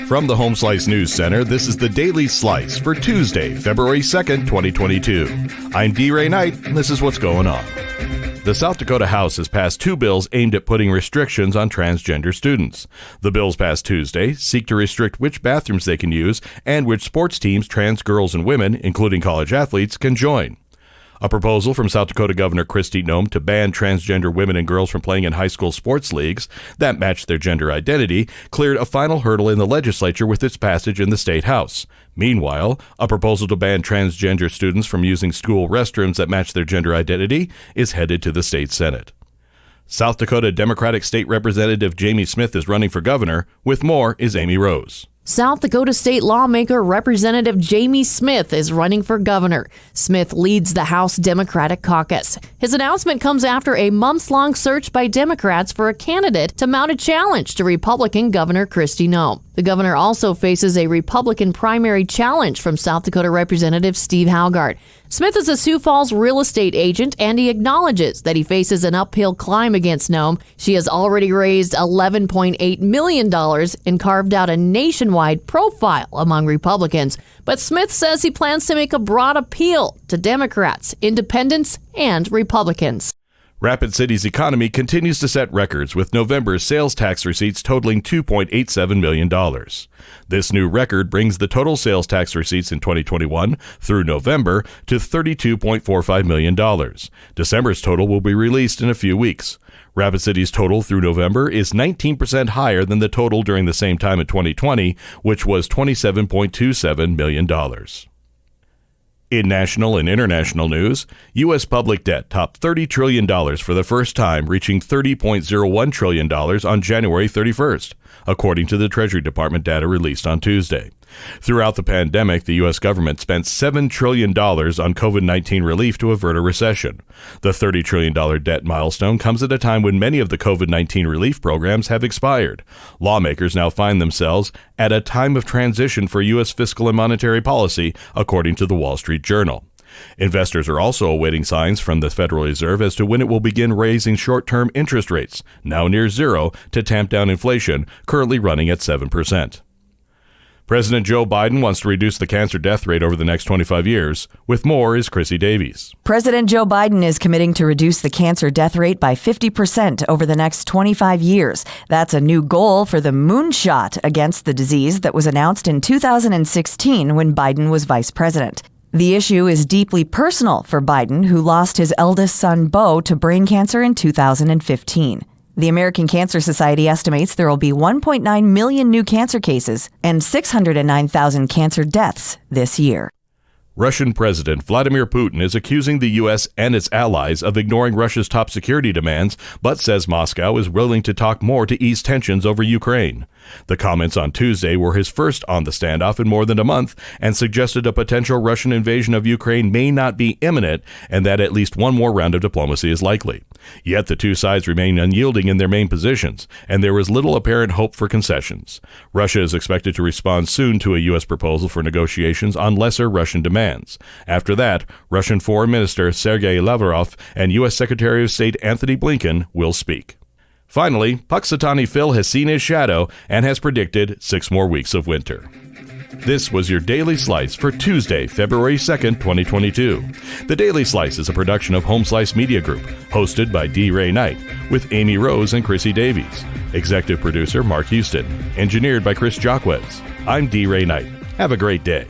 From the Home Slice News Center, this is the Daily Slice for Tuesday, February 2nd, 2022. I'm D. Ray Knight, and this is what's going on. The South Dakota House has passed two bills aimed at putting restrictions on transgender students. The bills passed Tuesday seek to restrict which bathrooms they can use and which sports teams trans girls and women, including college athletes, can join. A proposal from South Dakota Governor Noem to ban transgender women and girls from playing in high school sports leagues that match their gender identity cleared a final hurdle in the legislature with its passage in the state house. Meanwhile, a proposal to ban transgender students from using school restrooms that match their gender identity is headed to the state Senate. South Dakota Democratic State Representative Jamie Smith is running for governor. With more is Amy Rose. South Dakota state lawmaker Representative Jamie Smith is running for governor. Smith leads the House Democratic caucus. His announcement comes after a months-long search by Democrats for a candidate to mount a challenge to Republican Governor Noem. The governor also faces a Republican primary challenge from South Dakota Representative Steve Haugard. Smith is a Sioux Falls real estate agent, and he acknowledges that he faces an uphill climb against Noem. She has already raised $11.8 million and carved out a nationwide profile among Republicans. But Smith says he plans to make a broad appeal to Democrats, independents, and Republicans. Rapid City's economy continues to set records, with November's sales tax receipts totaling $2.87 million. This new record brings the total sales tax receipts in 2021 through November to $32.45 million. December's total will be released in a few weeks. Rapid City's total through November is 19% higher than the total during the same time in 2020, which was $27.27 million. In national and international news, U.S. public debt topped $30 trillion for the first time, reaching $30.01 trillion on January 31st, according to the Treasury Department data released on Tuesday. Throughout the pandemic, the U.S. government spent $7 trillion on COVID-19 relief to avert a recession. The $30 trillion debt milestone comes at a time when many of the COVID-19 relief programs have expired. Lawmakers now find themselves at a time of transition for U.S. fiscal and monetary policy, according to the Wall Street Journal. Investors are also awaiting signs from the Federal Reserve as to when it will begin raising short-term interest rates, now near zero, to tamp down inflation, currently running at 7%. President Joe Biden wants to reduce the cancer death rate over the next 25 years. With more is Chrissy Davies. President Joe Biden is committing to reduce the cancer death rate by 50% over the next 25 years. That's a new goal for the moonshot against the disease that was announced in 2016 when Biden was vice president. The issue is deeply personal for Biden, who lost his eldest son, Beau, to brain cancer in 2015. The American Cancer Society estimates there will be 1.9 million new cancer cases and 609,000 cancer deaths this year. Russian President Vladimir Putin is accusing the U.S. and its allies of ignoring Russia's top security demands, but says Moscow is willing to talk more to ease tensions over Ukraine. The comments on Tuesday were his first on the standoff in more than a month and suggested a potential Russian invasion of Ukraine may not be imminent and that at least one more round of diplomacy is likely. Yet the two sides remain unyielding in their main positions, and there is little apparent hope for concessions. Russia is expected to respond soon to a U.S. proposal for negotiations on lesser Russian demands. After that, Russian Foreign Minister Sergei Lavrov and U.S. Secretary of State Anthony Blinken will speak. Finally, Puxatawny Phil has seen his shadow and has predicted 6 more weeks of winter. This was your Daily Slice for Tuesday, February 2nd, 2022. The Daily Slice is a production of Home Slice Media Group, hosted by D. Ray Knight, with Amy Rose and Chrissy Davies. Executive producer Mark Houston. Engineered by Chris Jacquez. I'm D. Ray Knight. Have a great day.